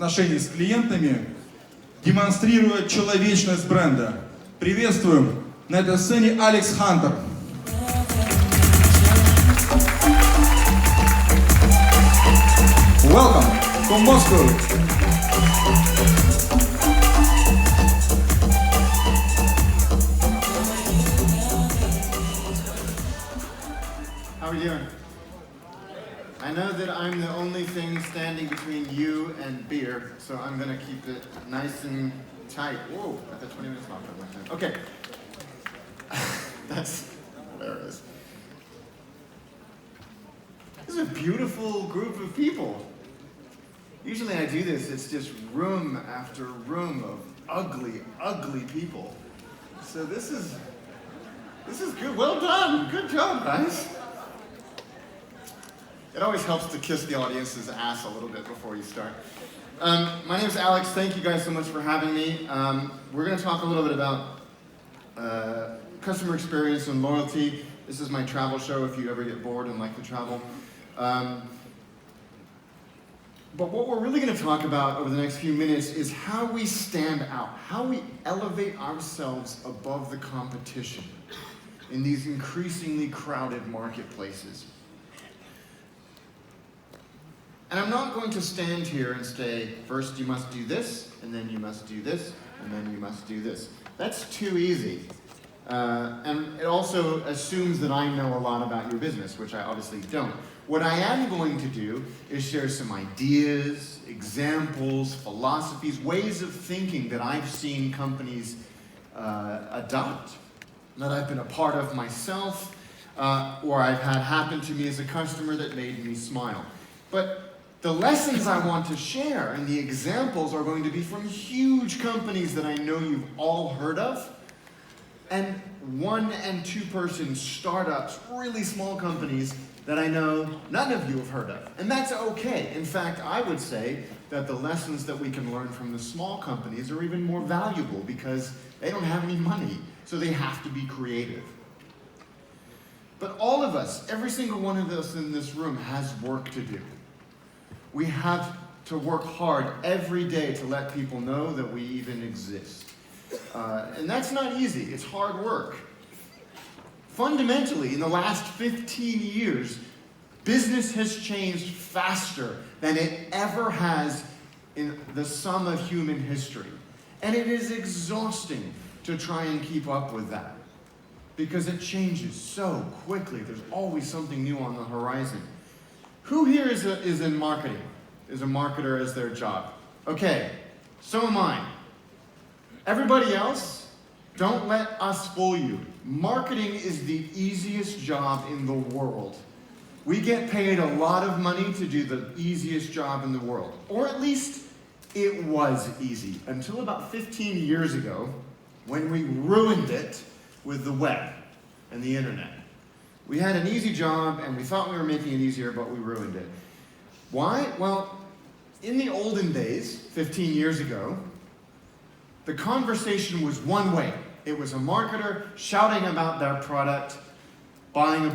отношений с клиентами, демонстрируя человечность бренда. Приветствуем на этой сцене Алекс Хантер. Welcome to Moscow. How are we doing? I know that I'm the only thing standing between you and beer, so I'm gonna keep it nice and tight. Whoa, I got 20 minutes left on my time. Okay. There it is. This is a beautiful group of people. Usually I do this, it's just room after room of ugly, ugly people. So this is good. Well done. Good job, guys. It always helps to kiss the audience's ass a little bit before you start. My name is Alex. Thank you guys so much for having me. We're going to talk a little bit about customer experience and loyalty. This is my travel show if you ever get bored and like to travel. But what we're really going to talk about over the next few minutes is how we stand out, how we elevate ourselves above the competition in these increasingly crowded marketplaces. And I'm not going to stand here and say, first you must do this, and then you must do this, and then you must do this. That's too easy. And it also assumes that I know a lot about your business, which I obviously don't. What I am going to do is share some ideas, examples, philosophies, ways of thinking that I've seen companies adopt, that I've been a part of myself, or I've had happen to me as a customer that made me smile. But the lessons I want to share and the examples are going to be from huge companies that I know you've all heard of, and 1- and 2-person startups, really small companies that I know none of you have heard of. And that's okay. In fact, I would say that the lessons that we can learn from the small companies are even more valuable because they don't have any money, so they have to be creative. But all of us, every single one of us in this room has work to do. We have to work hard every day to let people know that we even exist. And that's not easy, it's hard work. Fundamentally, in the last 15 years, business has changed faster than it ever has in the sum of human history. And it is exhausting to try and keep up with that, because it changes so quickly. There's always something new on the horizon. Who here is in marketing? Is a marketer as their job? Okay, so am I. Everybody else, don't let us fool you. Marketing is the easiest job in the world. We get paid a lot of money to do the easiest job in the world. Or at least it was easy until about 15 years ago when we ruined it with the web and the internet. We had an easy job and we thought we were making it easier, but we ruined it. Why? Well, in the olden days, 15 years ago, the conversation was one way. It was a marketer shouting about their product, buying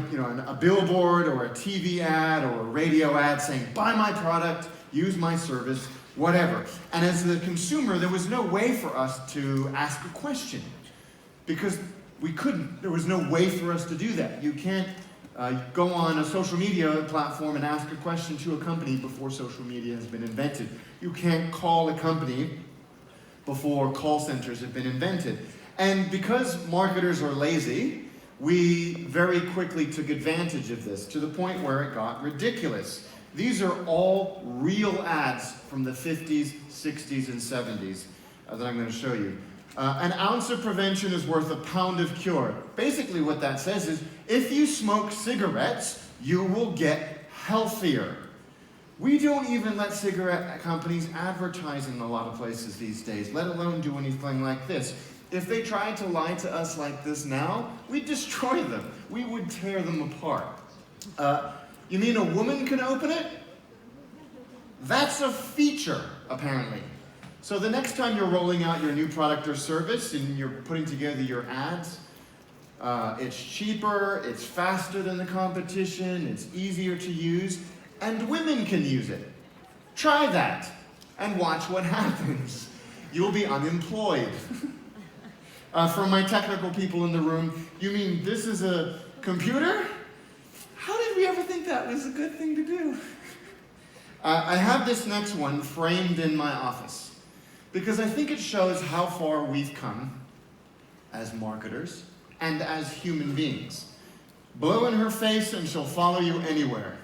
a billboard or a TV ad or a radio ad saying, buy my product, use my service, whatever. And as the consumer, there was no way for us to ask a question because we couldn't. There was no way for us to do that. You can't go on a social media platform and ask a question to a company before social media has been invented. You can't call a company before call centers have been invented. And because marketers are lazy, we very quickly took advantage of this to the point where it got ridiculous. These are all real ads from the 50s, 60s, and 70s that I'm going to show you. An ounce of prevention is worth a pound of cure. Basically what that says is, if you smoke cigarettes, you will get healthier. We don't even let cigarette companies advertise in a lot of places these days, let alone do anything like this. If they tried to lie to us like this now, we'd destroy them. We would tear them apart. You mean a woman can open it? That's a feature, apparently. So the next time you're rolling out your new product or service and you're putting together your ads, it's cheaper, it's faster than the competition, it's easier to use, and women can use it. Try that. and watch what happens. You'll be unemployed. For my technical people in the room, you mean this is a computer? How did we ever think that was a good thing to do? I have this next one framed in my office because I think it shows how far we've come as marketers and as human beings. Blow in her face and she'll follow you anywhere.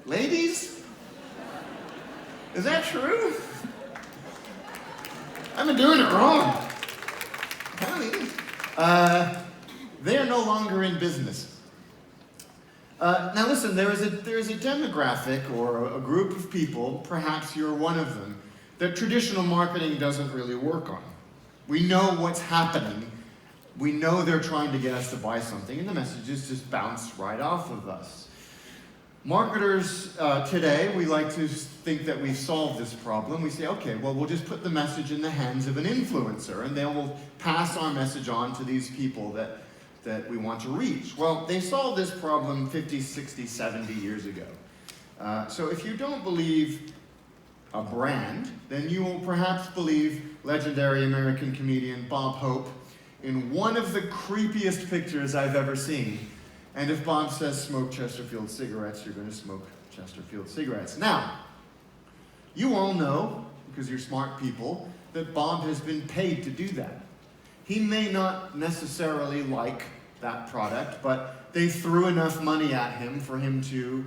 Ladies? Is that true? I've been doing it wrong. Apparently. They are no longer in business. Now listen, there is a demographic or a group of people, perhaps you're one of them, that traditional marketing doesn't really work on. We know what's happening. We know they're trying to get us to buy something, and the messages just bounce right off of us. Marketers today, we like to think that we've solved this problem. We say, okay, well, we'll just put the message in the hands of an influencer, and they will pass our message on to these people that we want to reach. Well, they solved this problem 50, 60, 70 years ago. So if you don't believe a brand, then you will perhaps believe legendary American comedian Bob Hope in one of the creepiest pictures I've ever seen. And if Bob says smoke Chesterfield cigarettes, you're going to smoke Chesterfield cigarettes. Now, you all know, because you're smart people, that Bob has been paid to do that. He may not necessarily like that product, but they threw enough money at him for him to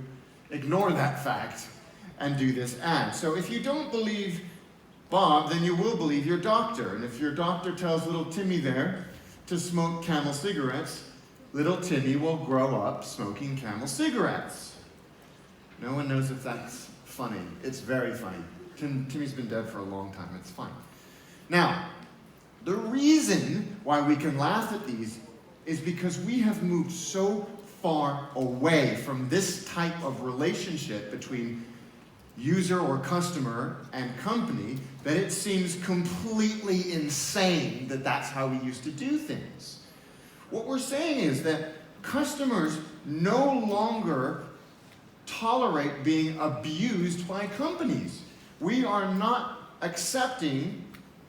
ignore that fact and do this ad. So if you don't believe Bob, then you will believe your doctor. And if your doctor tells little Timmy there to smoke Camel cigarettes, little Timmy will grow up smoking Camel cigarettes. No one knows if that's funny. It's very funny. Timmy's been dead for a long time. It's fine. Now, the reason why we can laugh at these is because we have moved so far away from this type of relationship between user or customer and company that it seems completely insane that that's how we used to do things. What we're saying is that customers no longer tolerate being abused by companies. We are not accepting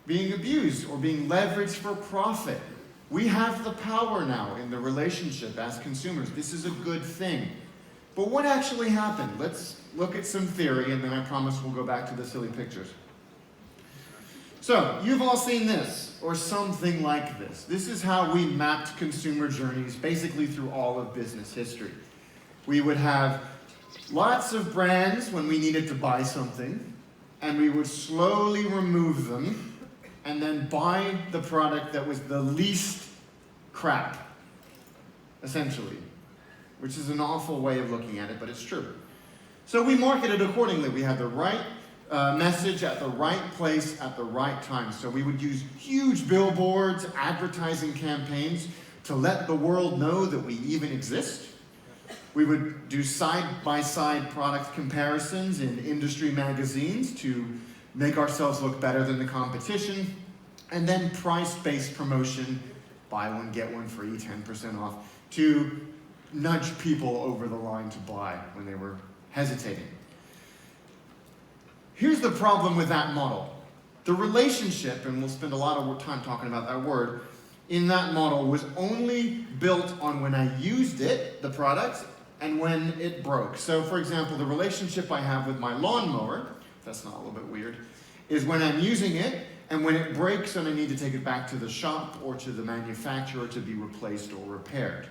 being abused or being leveraged for profit. We have the power now in the relationship as consumers. This is a good thing. But what actually happened? Let's look at some theory, and then I promise we'll go back to the silly pictures. So, you've all seen this, or something like this. This is how we mapped consumer journeys basically through all of business history. We would have lots of brands when we needed to buy something, and we would slowly remove them, and then buy the product that was the least crap, essentially. Which is an awful way of looking at it, but it's true. So we marketed accordingly. We had the right message at the right place at the right time. So we would use huge billboards, advertising campaigns to let the world know that we even exist. We would do side-by-side product comparisons in industry magazines to make ourselves look better than the competition. And then price-based promotion, buy one, get one free, 10% off, to nudge people over the line to buy when they were hesitating. Here's the problem with that model. The relationship, and we'll spend a lot of time talking about that word, in that model was only built on when I used it, the product, and when it broke. So for example, the relationship I have with my lawnmower, if that's not a little bit weird, is when I'm using it, and when it breaks and I need to take it back to the shop or to the manufacturer to be replaced or repaired.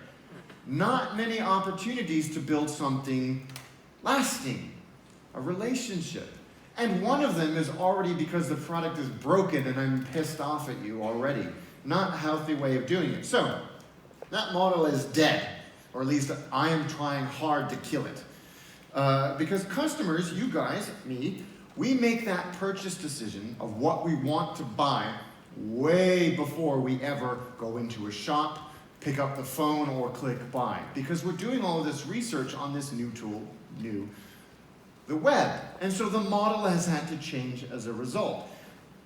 Not many opportunities to build something lasting, a relationship. And one of them is already because the product is broken and I'm pissed off at you already. Not a healthy way of doing it. So, that model is dead, or at least I am trying hard to kill it. Because customers, you guys, me, we make that purchase decision of what we want to buy way before we ever go into a shop, pick up the phone, or click buy. Because we're doing all of this research on this new tool, the web. And so the model has had to change as a result.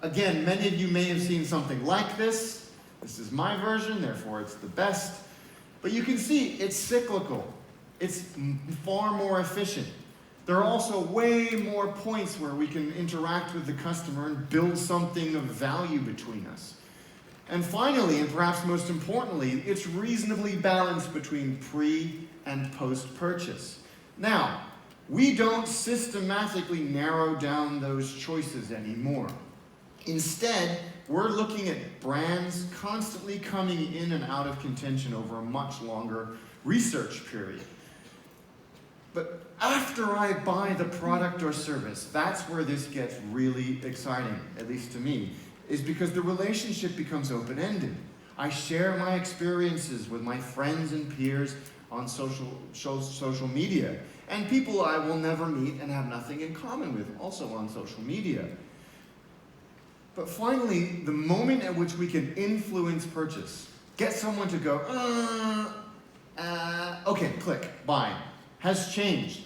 Again, many of you may have seen something like this. This is my version, therefore it's the best. But you can see it's cyclical. It's far more efficient. There are also way more points where we can interact with the customer and build something of value between us. And finally, and perhaps most importantly, it's reasonably balanced between pre- and post-purchase. Now, we don't systematically narrow down those choices anymore. Instead, we're looking at brands constantly coming in and out of contention over a much longer research period. But after I buy the product or service, that's where this gets really exciting, at least to me, is because the relationship becomes open-ended. I share my experiences with my friends and peers on social media, and people I will never meet and have nothing in common with, also on social media. But finally, the moment at which we can influence purchase, get someone to go, okay, click, buy, has changed.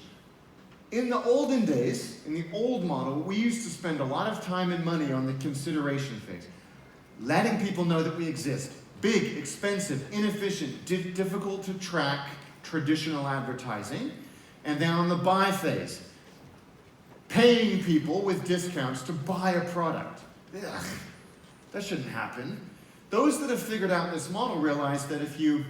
In the olden days, in the old model, we used to spend a lot of time and money on the consideration phase, letting people know that we exist. Big, expensive, inefficient, difficult to track traditional advertising. And then on the buy phase, paying people with discounts to buy a product. Ugh, that shouldn't happen. Those that have figured out this model realize that if you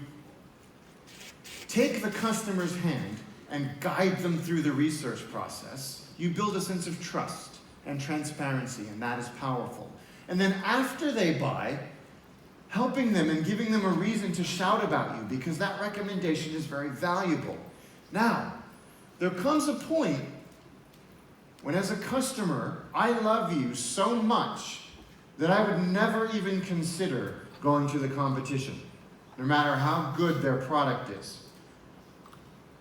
take the customer's hand and guide them through the research process, you build a sense of trust and transparency, and that is powerful. And then after they buy, helping them and giving them a reason to shout about you, because that recommendation is very valuable. Now, there comes a point when as a customer, I love you so much that I would never even consider going to the competition, no matter how good their product is.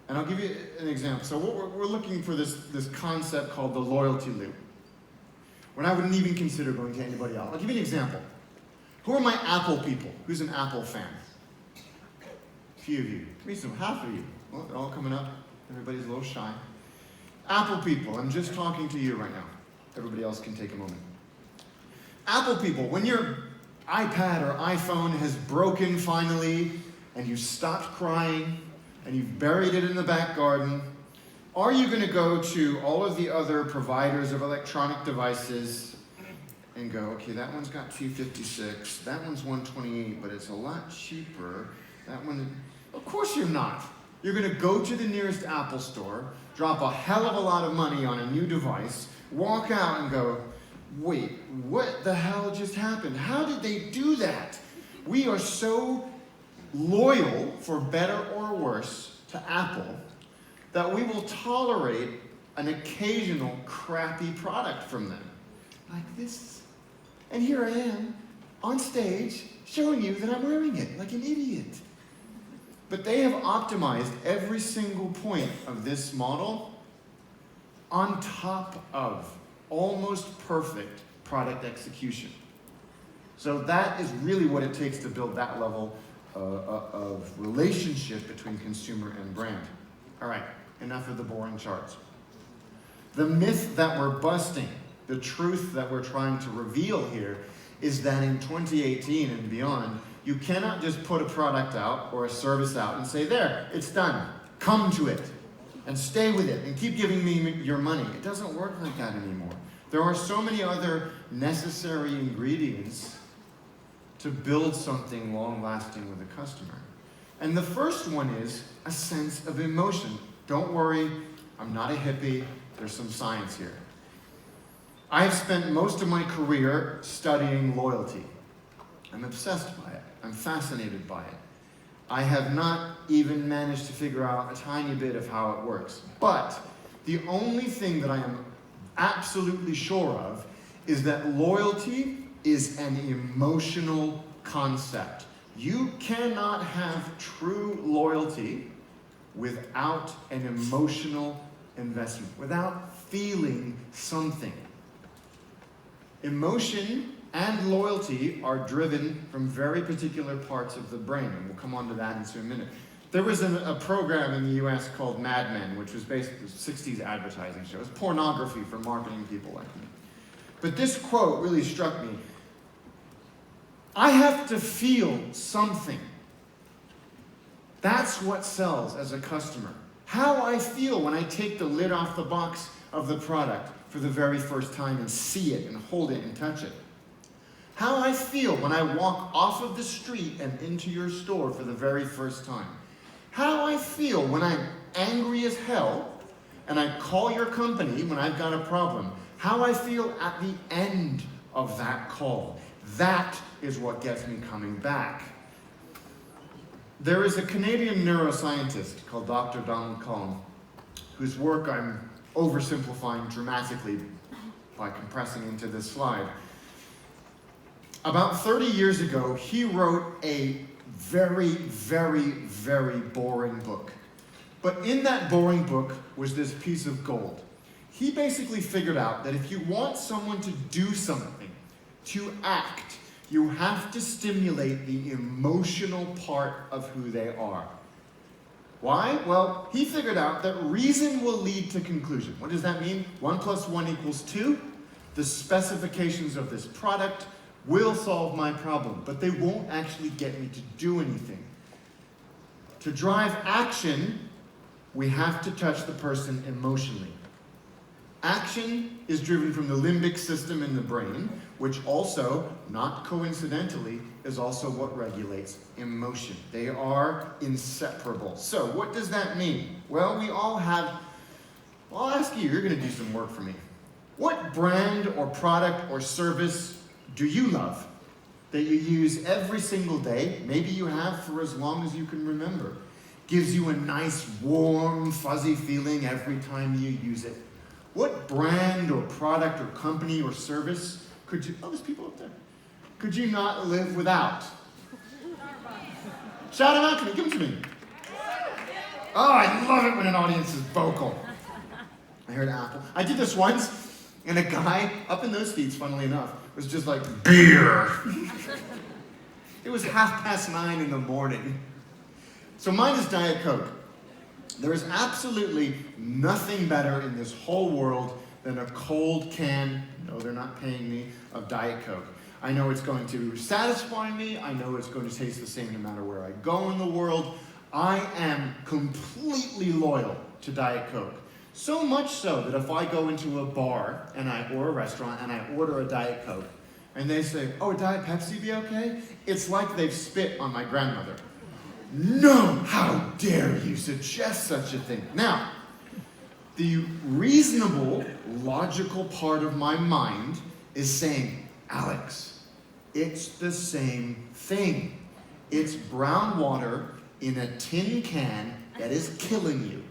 And I'll give you an example. So we're looking for this concept called the loyalty loop, when I wouldn't even consider going to anybody else. I'll give you an example. Who are my Apple people? Who's an Apple fan? A few of you. Give me some, half of you. Well, they're all coming up. Everybody's a little shy. Apple people, I'm just talking to you right now. Everybody else can take a moment. Apple people, when your iPad or iPhone has broken finally, and you stopped crying, and you've buried it in the back garden, are you going to go to all of the other providers of electronic devices and go, okay, that one's got $256, that one's $128, but it's a lot cheaper. That one, of course you're not. You're going to go to the nearest Apple store, drop a hell of a lot of money on a new device, walk out and go, wait, what the hell just happened? How did they do that? We are so loyal, for better or worse, to Apple, that we will tolerate an occasional crappy product from them. Like this. And here I am, on stage, showing you that I'm wearing it, like an idiot. But they have optimized every single point of this model on top of almost perfect product execution. So that is really what it takes to build that level of relationship between consumer and brand. All right, enough of the boring charts. The myth that we're busting, the truth that we're trying to reveal here, is that in 2018 and beyond, you cannot just put a product out or a service out and say, there, it's done. Come to it and stay with it and keep giving me your money. It doesn't work like that anymore. There are so many other necessary ingredients to build something long-lasting with a customer. And the first one is a sense of emotion. Don't worry, I'm not a hippie. There's some science here. I've spent most of my career studying loyalty. I'm obsessed by it. I'm fascinated by it. I have not even managed to figure out a tiny bit of how it works. But the only thing that I am absolutely sure of is that loyalty is an emotional concept. You cannot have true loyalty without an emotional investment, without feeling something. Emotion and loyalty are driven from very particular parts of the brain, and we'll come on to that in a minute. There was a program in the US called Mad Men, which was basically a 60s advertising show. It was pornography for marketing people like me. But this quote really struck me. I have to feel something. That's what sells as a customer. How I feel when I take the lid off the box of the product for the very first time and see it and hold it and touch it. How I feel when I walk off of the street and into your store for the very first time. How I feel when I'm angry as hell and I call your company when I've got a problem. How I feel at the end of that call. That is what gets me coming back. There is a Canadian neuroscientist called Dr. Donald Collin, whose work I'm oversimplifying dramatically by compressing into this slide. About 30 years ago, he wrote a very, very, very boring book. But in that boring book was this piece of gold. He basically figured out that if you want someone to do something, to act, you have to stimulate the emotional part of who they are. Why? Well, he figured out that reason will lead to conclusion. What does that mean? 1 + 1 = 2. The specifications of this product will solve my problem, but they won't actually get me to do anything. To drive action, we have to touch the person emotionally. Action is driven from the limbic system in the brain, which also, not coincidentally, is also what regulates emotion. They are inseparable. So what does that mean? Well, we all have, I'll ask you, you're going to do some work for me. What brand or product or service do you love that you use every single day? Maybe you have for as long as you can remember. Gives you a nice, warm, fuzzy feeling every time you use it. What brand or product or company or service could you, oh, there's people up there. Could you not live without? Shout them out to me, give them to me. Oh, I love it when an audience is vocal. I heard Apple. I did this once, and a guy up in those seats, funnily enough, was just like, beer. It was 9:30 in the morning. So mine is Diet Coke. There is absolutely nothing better in this whole world than a cold can, no, they're not paying me, of Diet Coke. I know it's going to satisfy me. I know it's going to taste the same no matter where I go in the world. I am completely loyal to Diet Coke. So much so that if I go into a bar or a restaurant and I order a Diet Coke, and they say, oh, Diet Pepsi be okay? It's like they've spit on my grandmother. No, how dare you suggest such a thing? Now, the reasonable, logical part of my mind is saying, Alex, it's the same thing. It's brown water in a tin can that is killing you.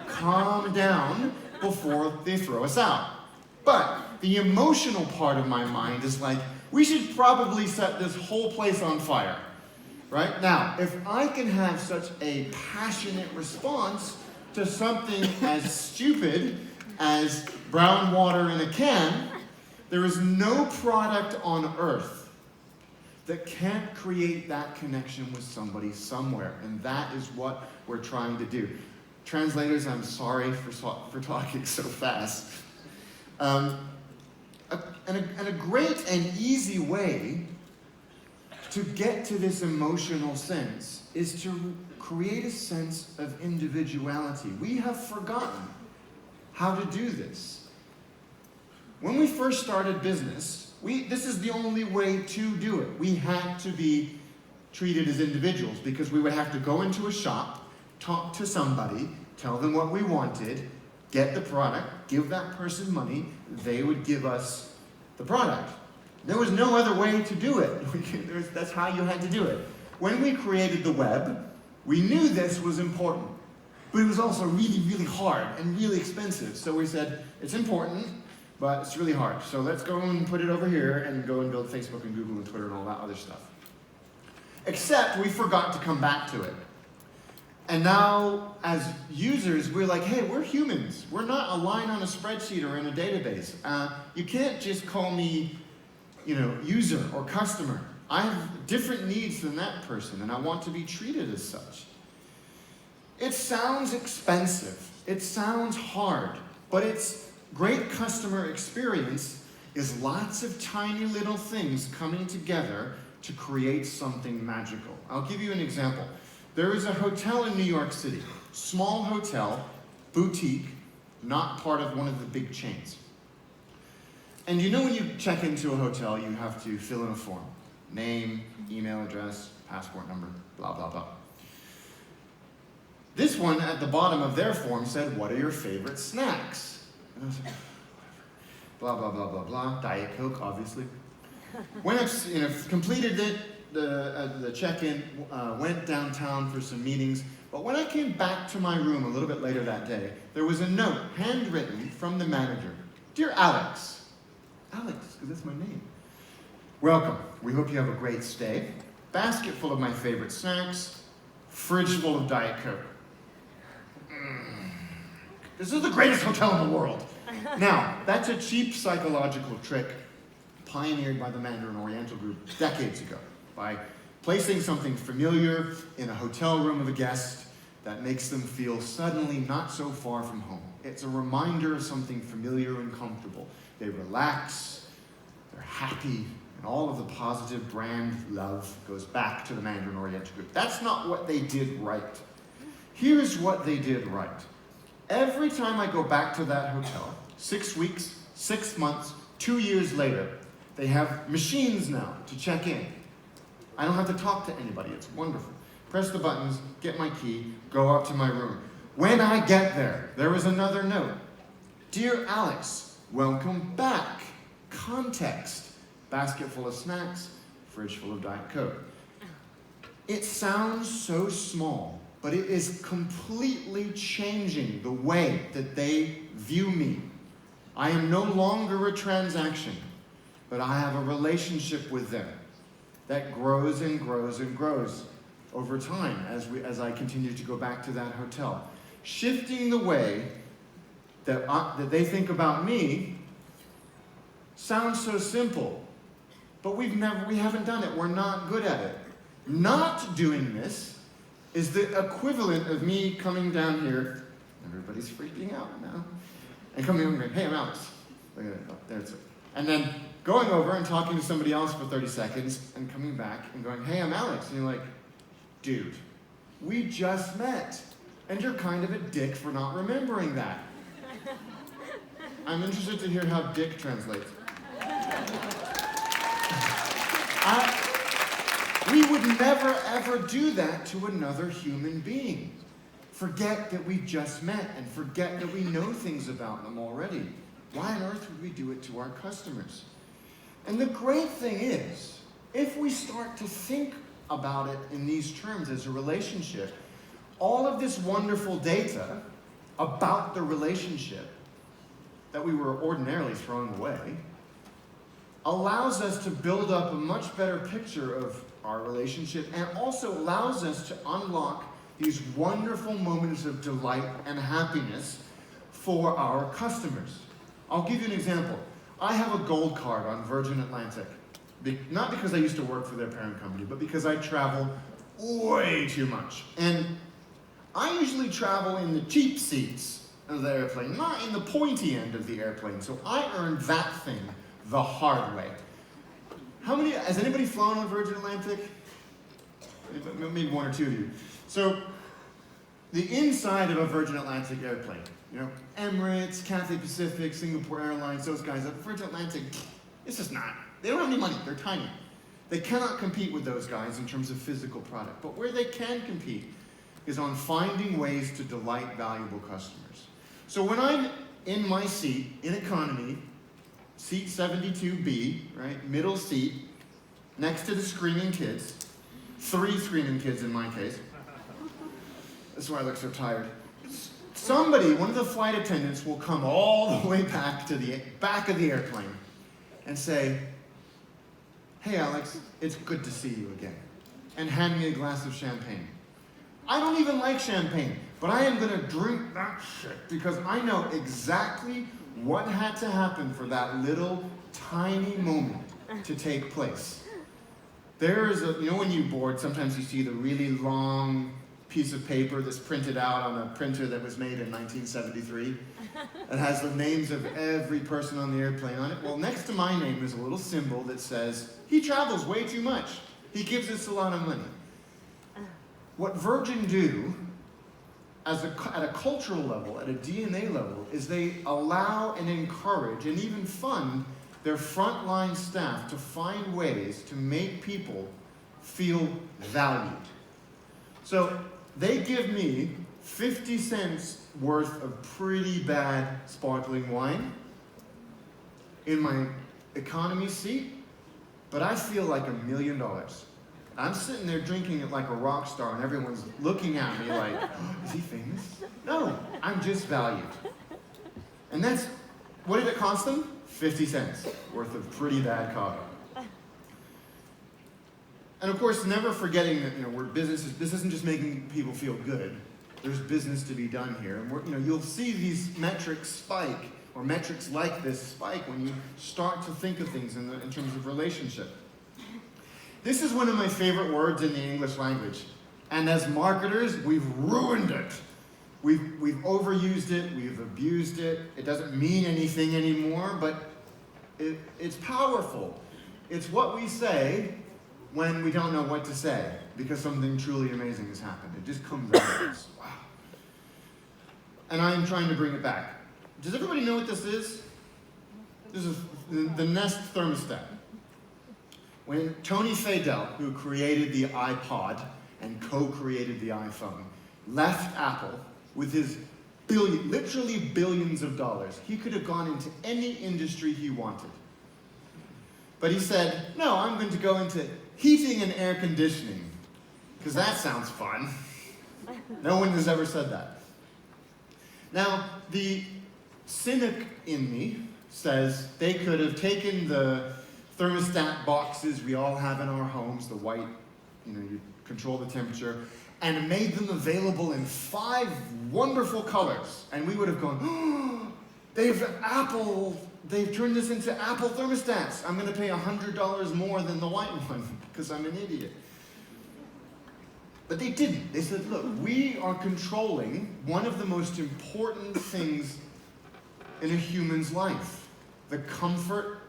Calm down before they throw us out. But the emotional part of my mind is like, we should probably set this whole place on fire. Right? Now, if I can have such a passionate response to something as stupid as brown water in a can, there is no product on earth that can't create that connection with somebody somewhere. And that is what we're trying to do. Translators, I'm sorry for talking so fast. And a great and easy way to get to this emotional sense is to create a sense of individuality. We have forgotten how to do this. When we first started business, this is the only way to do it. We had to be treated as individuals because we would have to go into a shop, talk to somebody, tell them what we wanted, get the product, give that person money, they would give us the product. There was no other way to do it. That's how you had to do it. When we created the web, we knew this was important, but it was also really, really hard and really expensive. So we said, it's important, but it's really hard. So let's go and put it over here and go and build Facebook and Google and Twitter and all that other stuff. Except we forgot to come back to it. And now, as users, we're like, hey, we're humans. We're not a line on a spreadsheet or in a database. You can't just call me user or customer. I have different needs than that person, and I want to be treated as such. It sounds expensive. It sounds hard, but it's great customer experience is lots of tiny little things coming together to create something magical. I'll give you an example. There is a hotel in New York City. Small hotel, boutique, not part of one of the big chains. And you know when you check into a hotel, you have to fill in a form. Name, email address, passport number, blah, blah, blah. This one at the bottom of their form said, what are your favorite snacks? And I was like, blah, blah, blah, blah, blah. Diet Coke, obviously. When I've completed it, the check-in, went downtown for some meetings. But when I came back to my room a little bit later that day, there was a note, handwritten from the manager. Dear Alex. Alex, because that's my name. Welcome. We hope you have a great stay. Basket full of my favorite snacks. Fridge full of Diet Coke. This is the greatest hotel in the world. Now, that's a cheap psychological trick pioneered by the Mandarin Oriental Group decades ago by placing something familiar in a hotel room of a guest that makes them feel suddenly not so far from home. It's a reminder of something familiar and comfortable. They relax, they're happy, and all of the positive brand love goes back to the Mandarin Oriental Group. That's not what they did right. Here's what they did right. Every time I go back to that hotel, 6 weeks, 6 months, 2 years later, they have machines now to check in. I don't have to talk to anybody. It's wonderful. Press the buttons, get my key, go up to my room. When I get there, there is another note. Dear Alex, welcome back. Context. Basket full of snacks, fridge full of Diet Coke. It sounds so small, but it is completely changing the way that they view me. I am no longer a transaction, but I have a relationship with them that grows and grows and grows over time as I continue to go back to that hotel. Shifting the way that they think about me sounds so simple, but we haven't done it. We're not good at it. Not doing this is the equivalent of me coming down here. Everybody's freaking out now. And coming over and going, hey, I'm Alex. Look at it. Oh, there it's. And then going over and talking to somebody else for 30 seconds and coming back and going, hey, I'm Alex. And you're like, dude, we just met. And you're kind of a dick for not remembering that. I'm interested to hear how dick translates. We would never, ever do that to another human being. Forget that we just met and forget that we know things about them already. Why on earth would we do it to our customers? And the great thing is, if we start to think about it in these terms as a relationship, all of this wonderful data about the relationship that we were ordinarily throwing away allows us to build up a much better picture of our relationship and also allows us to unlock these wonderful moments of delight and happiness for our customers. I'll give you an example. I have a gold card on Virgin Atlantic. Not because I used to work for their parent company, but because I travel way too much. And I usually travel in the cheap seats of the airplane, not in the pointy end of the airplane. So I earned that thing the hard way. Has anybody flown on Virgin Atlantic? Maybe one or two of you. So the inside of a Virgin Atlantic airplane, Emirates, Cathay Pacific, Singapore Airlines, those guys, Virgin Atlantic, it's just not. They don't have any money, they're tiny. They cannot compete with those guys in terms of physical product. But where they can compete is on finding ways to delight valuable customers. So when I'm in my seat, in economy, seat 72B, right, middle seat, next to the screaming kids, 3 screaming kids in my case. That's why I look so tired. Somebody, one of the flight attendants, will come all the way back to the back of the airplane and say, hey Alex, it's good to see you again, and hand me a glass of champagne. I don't even like champagne, but I am gonna drink that shit because I know exactly what had to happen for that little tiny moment to take place. There is when you board, sometimes you see the really long piece of paper that's printed out on a printer that was made in 1973. It has the names of every person on the airplane on it. Well, next to my name is a little symbol that says, he travels way too much. He gives us a lot of money. What Virgin do, at a cultural level, at a DNA level, is they allow and encourage and even fund their frontline staff to find ways to make people feel valued. So they give me 50 cents worth of pretty bad sparkling wine in my economy seat, but I feel like $1 million. I'm sitting there drinking it like a rock star, and everyone's looking at me like, oh, is he famous? No, I'm just valued. And that's, what did it cost them? 50 cents worth of pretty bad coffee. And of course, never forgetting that, this isn't just making people feel good. There's business to be done here. And you'll see these metrics spike, or metrics like this spike when you start to think of things in terms of relationship. This is one of my favorite words in the English language. And as marketers, we've ruined it. We've overused it, we've abused it. It doesn't mean anything anymore, but it's powerful. It's what we say when we don't know what to say because something truly amazing has happened. It just comes out of us. Wow. And I am trying to bring it back. Does everybody know what this is? This is the Nest thermostat. When Tony Fadell, who created the iPod and co-created the iPhone, left Apple with his literally billions of dollars, he could have gone into any industry he wanted. But he said, no, I'm going to go into heating and air conditioning, because that sounds fun. No one has ever said that. Now, the cynic in me says they could have taken the thermostat boxes we all have in our homes, the white, you control the temperature, and made them available in 5 wonderful colors. And we would have gone, oh, they've turned this into Apple thermostats. I'm going to pay $100 more than the white one because I'm an idiot. But they didn't. They said, look, we are controlling one of the most important things in a human's life, the comfort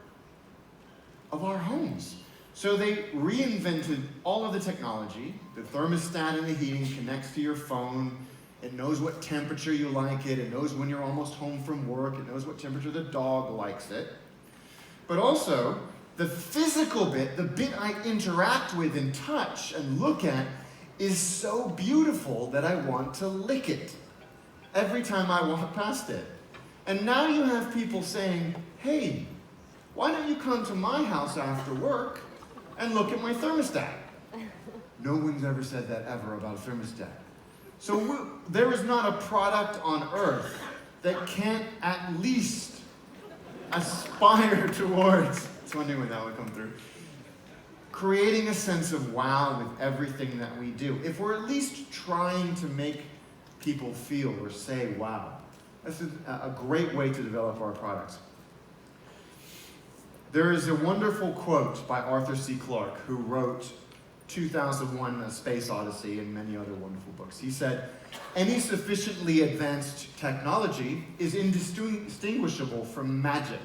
of our homes. So they reinvented all of the technology. The thermostat and the heating connects to your phone. It knows what temperature you like it. It knows when you're almost home from work. It knows what temperature the dog likes it. But also, the physical bit, the bit I interact with and touch and look at, is so beautiful that I want to lick it every time I walk past it. And now you have people saying, hey, why don't you come to my house after work and look at my thermostat? No one's ever said that ever about a thermostat. So there is not a product on earth that can't at least aspire towards, it's wondering when that would come through, creating a sense of wow with everything that we do. If we're at least trying to make people feel or say wow, that's a great way to develop our products. There is a wonderful quote by Arthur C. Clarke, who wrote 2001: A Space Odyssey and many other wonderful books. He said, any sufficiently advanced technology is indistinguishable from magic.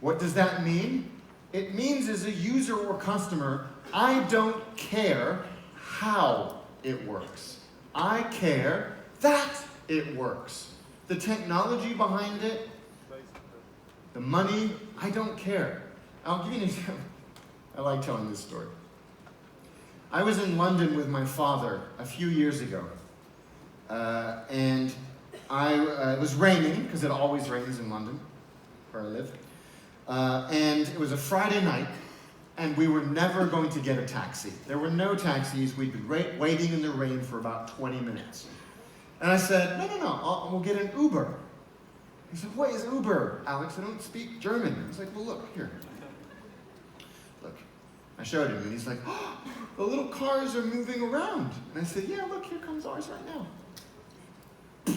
What does that mean? It means as a user or customer, I don't care how it works. I care that it works. The technology behind it, the money, I don't care. I'll give you an example. I like telling this story. I was in London with my father a few years ago, and it was raining, because it always rains in London, where I live, and it was a Friday night, and we were never going to get a taxi. There were no taxis. We'd been waiting in the rain for about 20 minutes. And I said, no, we'll get an Uber. He said, what is Uber, Alex? I don't speak German. I was like, well, look, here. Look. I showed him, and he's like, oh, the little cars are moving around. And I said, yeah, look, here comes ours right now.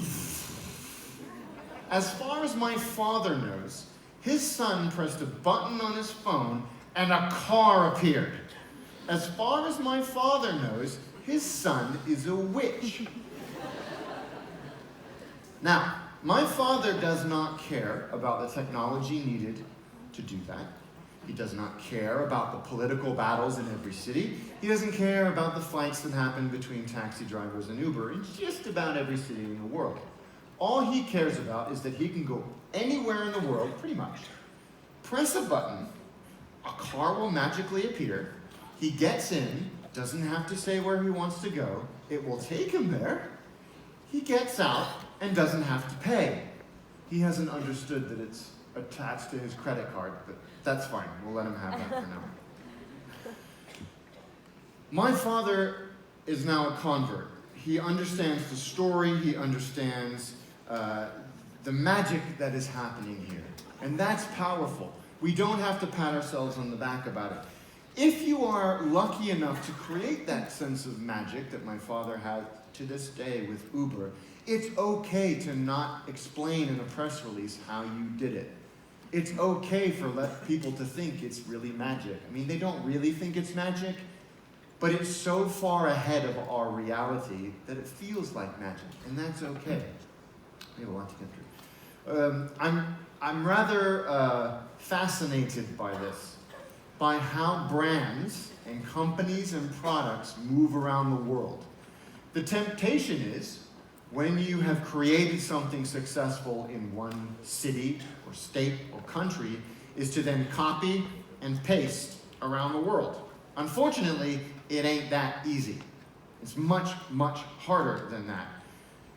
As far as my father knows, his son pressed a button on his phone, and a car appeared. As far as my father knows, his son is a witch. Now, my father does not care about the technology needed to do that. He does not care about the political battles in every city. He doesn't care about the fights that happen between taxi drivers and Uber in just about every city in the world. All he cares about is that he can go anywhere in the world, pretty much, press a button, a car will magically appear, he gets in, doesn't have to say where he wants to go, it will take him there, he gets out, and doesn't have to pay. He hasn't understood that it's attached to his credit card, but that's fine. We'll let him have that for now. My father is now a convert. He understands the story, he understands the magic that is happening here. And that's powerful. We don't have to pat ourselves on the back about it. If you are lucky enough to create that sense of magic that my father had to this day with Uber, it's okay to not explain in a press release how you did it. It's okay for people to think it's really magic. I mean, they don't really think it's magic, but it's so far ahead of our reality that it feels like magic, and that's okay. We have a lot to get through. I'm rather fascinated by this, by how brands and companies and products move around the world. The temptation is, when you have created something successful in one city or state or country, is to then copy and paste around the world. Unfortunately, it ain't that easy. It's much, much harder than that.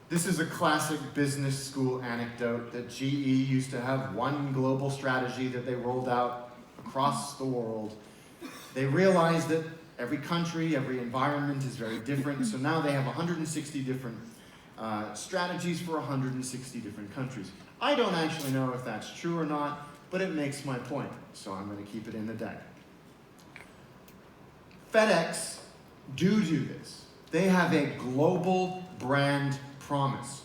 This is a classic business school anecdote that GE used to have one global strategy that they rolled out across the world. They realized that every country, every environment is very different, so now they have 160 different strategies for 160 different countries. I don't actually know if that's true or not, but it makes my point, so I'm going to keep it in the deck. FedEx do this. They have a global brand promise.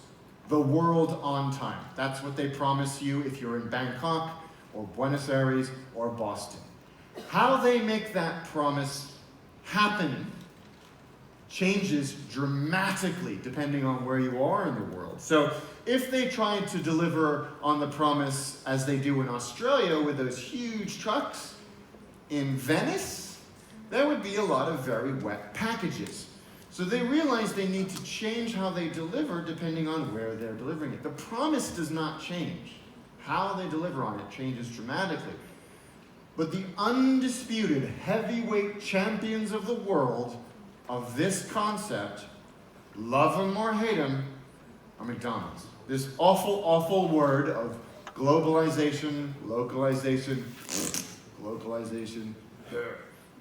The world on time. That's what they promise you if you're in Bangkok or Buenos Aires or Boston. How they make that promise happen changes dramatically depending on where you are in the world. So if they tried to deliver on the promise as they do in Australia with those huge trucks in Venice, there would be a lot of very wet packages. So they realize they need to change how they deliver depending on where they're delivering it. The promise does not change. How they deliver on it changes dramatically. But the undisputed heavyweight champions of the world of this concept, love them or hate them, are McDonald's. This awful, awful word of globalization, localization,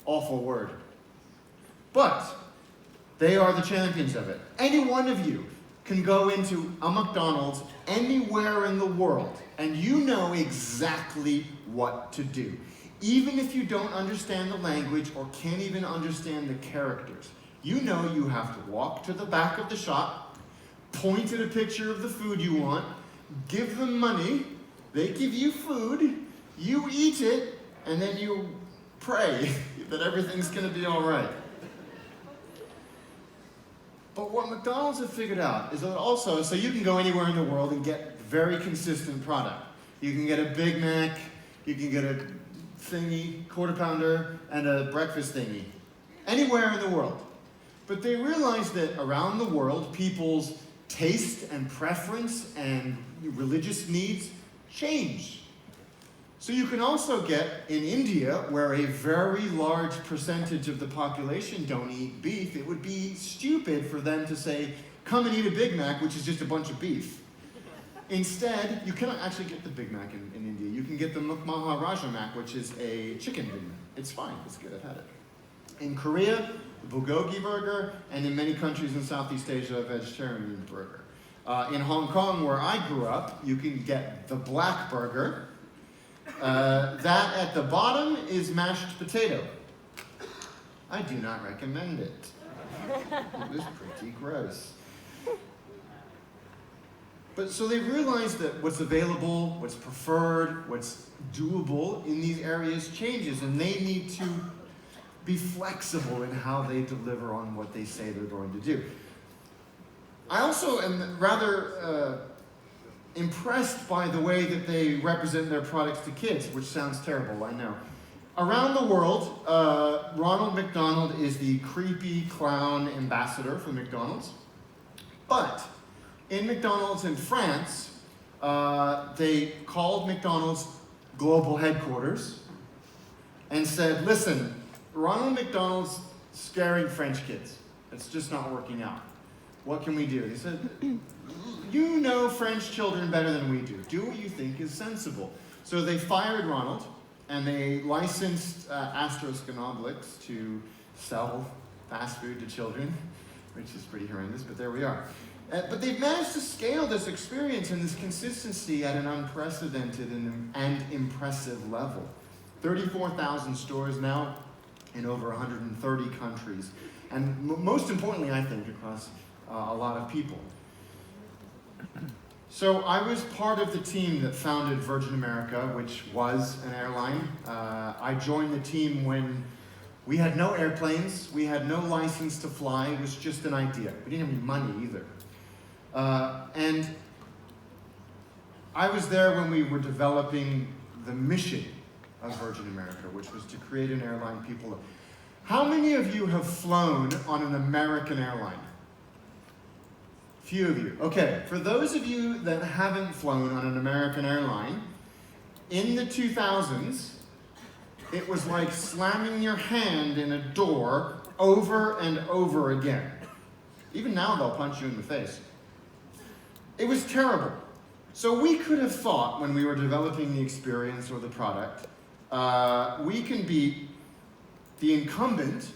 awful word. But they are the champions of it. Any one of you can go into a McDonald's anywhere in the world, and you know exactly what to do. Even if you don't understand the language or can't even understand the characters, you know you have to walk to the back of the shop, point at a picture of the food you want, give them money, they give you food, you eat it, and then you pray that everything's going to be all right. But what McDonald's have figured out is that also, so you can go anywhere in the world and get very consistent product. You can get a Big Mac, you can get a thingy, quarter pounder, and a breakfast thingy. Anywhere in the world. But they realized that around the world, people's taste and preference and religious needs change. So you can also get in India, where a very large percentage of the population don't eat beef, it would be stupid for them to say, come and eat a Big Mac, which is just a bunch of beef. Instead, you cannot actually get the Big Mac in India. You can get the Maharaja Mac, which is a chicken Big Mac. It's fine, it's good, I've had it. In Korea, the bulgogi burger, and in many countries in Southeast Asia, a vegetarian burger. In Hong Kong, where I grew up, you can get the black burger. That at the bottom is mashed potato. I do not recommend it. It was pretty gross. But so they realized that what's available, what's preferred, what's doable in these areas changes, and they need to be flexible in how they deliver on what they say they're going to do. I also am rather impressed by the way that they represent their products to kids, which sounds terrible, I know. Around the world, Ronald McDonald is the creepy clown ambassador for McDonald's. But in McDonald's in France, they called McDonald's global headquarters and said, listen, Ronald McDonald's scaring French kids. It's just not working out. What can we do? He said, you know French children better than we do. Do what you think is sensible. So they fired Ronald, and they licensed Asterisk and Obelix to sell fast food to children, which is pretty horrendous, but there we are. But they've managed to scale this experience and this consistency at an unprecedented and impressive level. 34,000 stores now in over 130 countries. And most importantly, I think, across a lot of people. So I was part of the team that founded Virgin America, which was an airline. I joined the team when we had no airplanes, we had no license to fly, it was just an idea. We didn't have any money either. And I was there when we were developing the mission of Virgin America, which was to create an airline people love. How many of you have flown on an American airline? Few of you. Okay, for those of you that haven't flown on an American airline, in the 2000s, it was like slamming your hand in a door over and over again. Even now, they'll punch you in the face. It was terrible. So we could have thought, when we were developing the experience or the product, we can beat the incumbent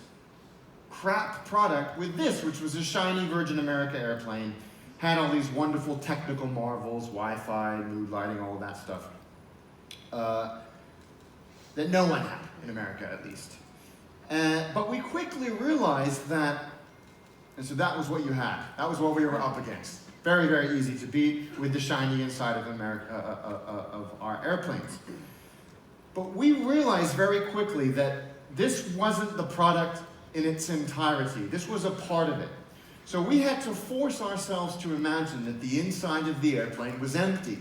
crap product with this, which was a shiny Virgin America airplane, had all these wonderful technical marvels, Wi-Fi, mood lighting, all of that stuff, that no one had, in America at least. But we quickly realized that, and so that was what you had. That was what we were up against. Very, very easy to beat with the shiny inside of of our airplanes. But we realized very quickly that this wasn't the product in its entirety. This was a part of it. So we had to force ourselves to imagine that the inside of the airplane was empty.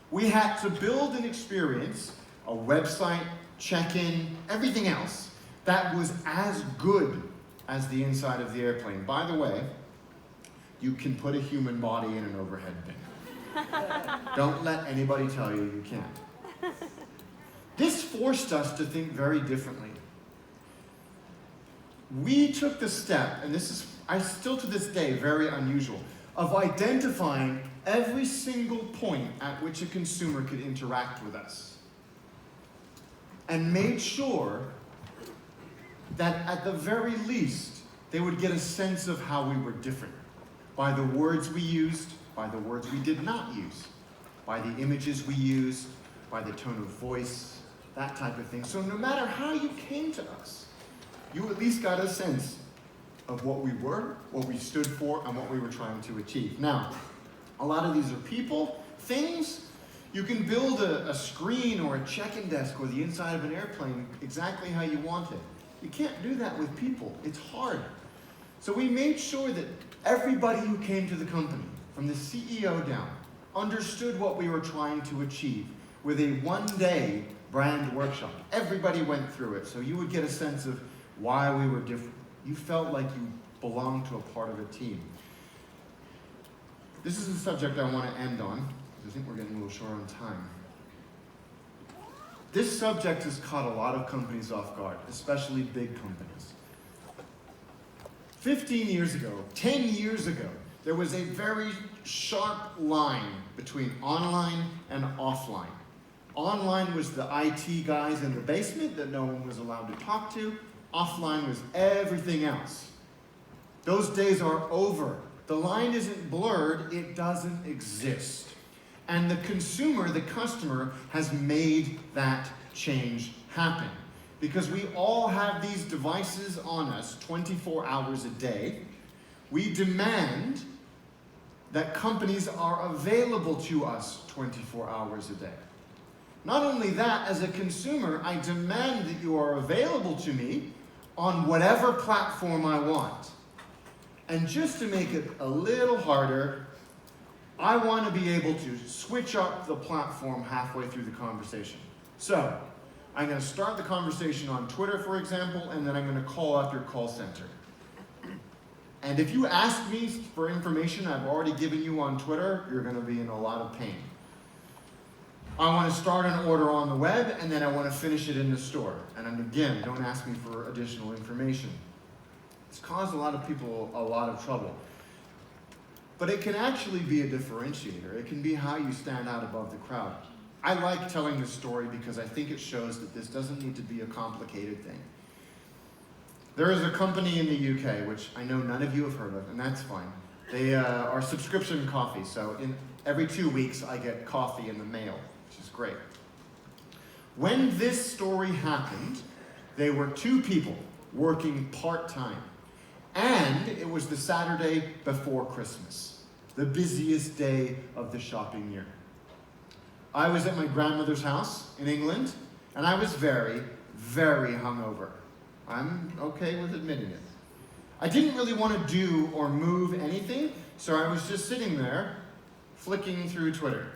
We had to build an experience, a website, check-in, everything else, that was as good as the inside of the airplane. By the way, you can put a human body in an overhead bin. Don't let anybody tell you you can't. This forced us to think very differently. We took the step, and this is, still to this day, very unusual, of identifying every single point at which a consumer could interact with us. And made sure that at the very least, they would get a sense of how we were different. By the words we used, by the words we did not use, by the images we used, by the tone of voice, that type of thing. So no matter how you came to us, you at least got a sense of what we were, what we stood for, and what we were trying to achieve. Now, a lot of these are people, things. You can build a screen or a check-in desk or the inside of an airplane exactly how you want it. You can't do that with people. It's hard. So we made sure that everybody who came to the company, from the CEO down, understood what we were trying to achieve with a one-day brand workshop. Everybody went through it, so you would get a sense of why we were different. You felt like you belonged to a part of a team. This is the subject I want to end on, because I think we're getting a little short on time. This subject has caught a lot of companies off guard, especially big companies. 15 years ago, 10 years ago, there was a very sharp line between online and offline. Online was the IT guys in the basement that no one was allowed to talk to. Offline was everything else. Those days are over. The line isn't blurred, it doesn't exist. And the consumer, the customer, has made that change happen. Because we all have these devices on us 24 hours a day. We demand that companies are available to us 24 hours a day. Not only that, as a consumer, I demand that you are available to me on whatever platform I want. And just to make it a little harder, I want to be able to switch up the platform halfway through the conversation. So, I'm going to start the conversation on Twitter, for example, and then I'm going to call up your call center. And if you ask me for information I've already given you on Twitter, you're going to be in a lot of pain. I want to start an order on the web, and then I want to finish it in the store. And then again, don't ask me for additional information. It's caused a lot of people a lot of trouble. But it can actually be a differentiator. It can be how you stand out above the crowd. I like telling this story because I think it shows that this doesn't need to be a complicated thing. There is a company in the UK, which I know none of you have heard of, and that's fine. They are subscription coffee, so every 2 weeks I get coffee in the mail, which is great. When this story happened, they were 2 people working part-time, and it was the Saturday before Christmas, the busiest day of the shopping year. I was at my grandmother's house in England, and I was very, very hungover. I'm okay with admitting it. I didn't really want to do or move anything, so I was just sitting there, flicking through Twitter.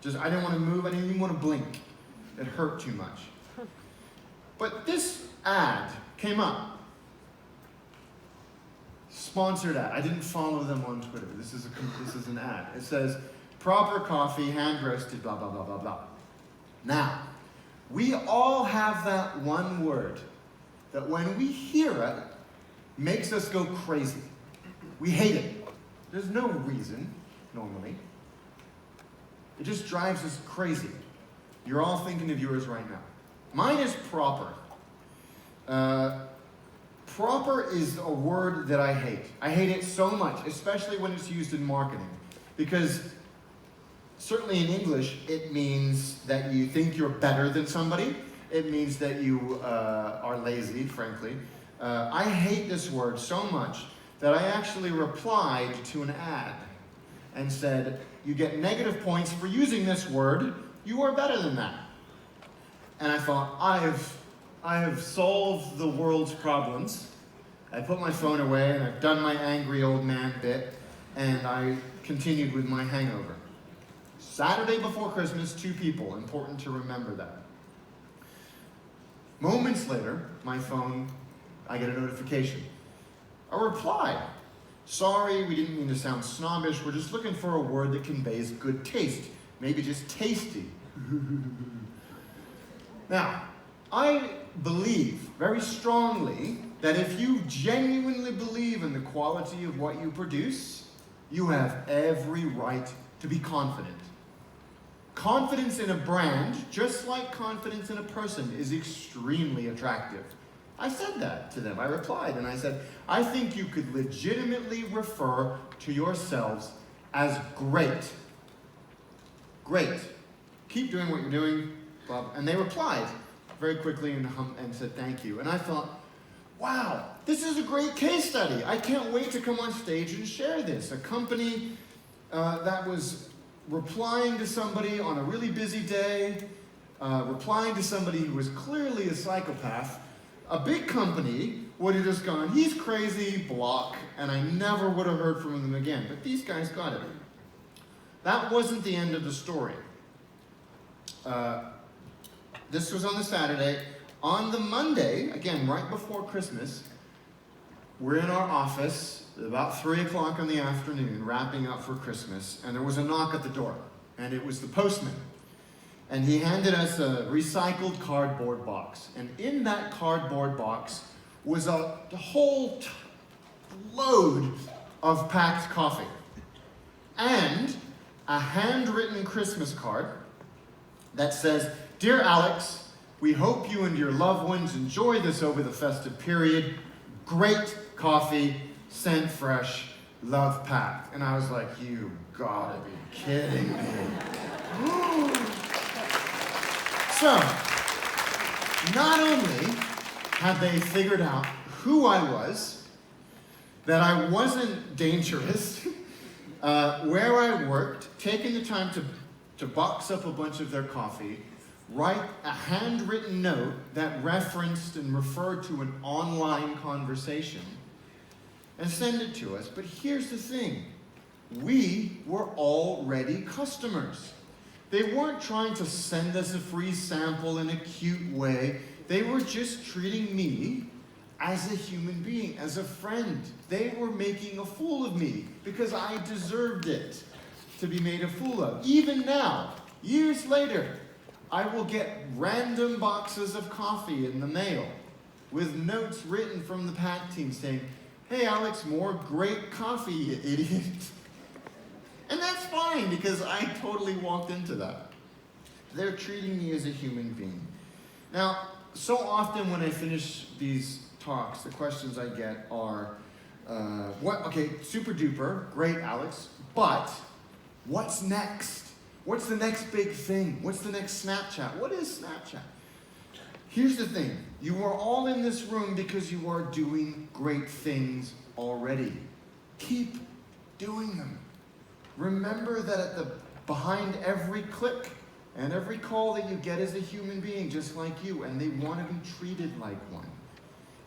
I didn't want to move, I didn't even want to blink. It hurt too much. But this ad came up. Sponsored ad. I didn't follow them on Twitter. This is an ad. It says, proper coffee, hand roasted, blah, blah, blah, blah, blah. Now, we all have that one word that when we hear it, makes us go crazy. We hate it. There's no reason, normally. It just drives us crazy. You're all thinking of yours right now. Mine is proper. Proper is a word that I hate. I hate it so much, especially when it's used in marketing. Because certainly in English, it means that you think you're better than somebody. It means that you are lazy, frankly. I hate this word so much that I actually replied to an ad and said, you get negative points for using this word. You are better than that. And I thought, I have solved the world's problems. I put my phone away and I've done my angry old man bit, and I continued with my hangover. Saturday before Christmas, 2 people. Important to remember that. Moments later, my phone, I get a notification. A reply. Sorry, we didn't mean to sound snobbish. We're just looking for a word that conveys good taste. Maybe just tasty. Now, I believe very strongly that if you genuinely believe in the quality of what you produce, you have every right to be confident. Confidence in a brand, just like confidence in a person, is extremely attractive. I said that to them. I replied and I said, I think you could legitimately refer to yourselves as great. Great. Keep doing what you're doing. And they replied very quickly and said thank you. And I thought, wow, this is a great case study. I can't wait to come on stage and share this. A company that was replying to somebody on a really busy day, replying to somebody who was clearly a psychopath. A big company would have just gone, he's crazy, block, and I never would have heard from them again. But these guys got it. That wasn't the end of the story. This was on the Saturday. On the Monday, again, right before Christmas, we're in our office, about 3 o'clock in the afternoon, wrapping up for Christmas, and there was a knock at the door, and it was the postman. And he handed us a recycled cardboard box, and in that cardboard box was a whole load of packed coffee, and a handwritten Christmas card that says, Dear Alex, we hope you and your loved ones enjoy this over the festive period. Great coffee, sent fresh, love Pat. And I was like, you gotta be kidding me. So, not only had they figured out who I was, that I wasn't dangerous, where I worked, taking the time to box up a bunch of their coffee, write a handwritten note that referenced and referred to an online conversation, and send it to us. But here's the thing. We were already customers. They weren't trying to send us a free sample in a cute way. They were just treating me as a human being, as a friend. They were making a fool of me because I deserved it to be made a fool of. Even now, years later, I will get random boxes of coffee in the mail with notes written from the pack team saying, "Hey Alex, more great coffee, you idiot." And that's fine because I totally walked into that. They're treating me as a human being. Now, so often when I finish these talks, the questions I get are, super duper, great Alex, but what's next? What's the next big thing? What's the next Snapchat? What is Snapchat? Here's the thing. You are all in this room because you are doing great things already. Keep doing them. Remember that behind every click and every call that you get is a human being just like you, and they want to be treated like one.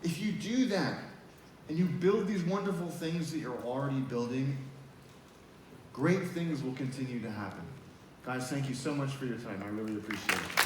If you do that, and you build these wonderful things that you're already building, great things will continue to happen. Guys, thank you so much for your time. I really appreciate it.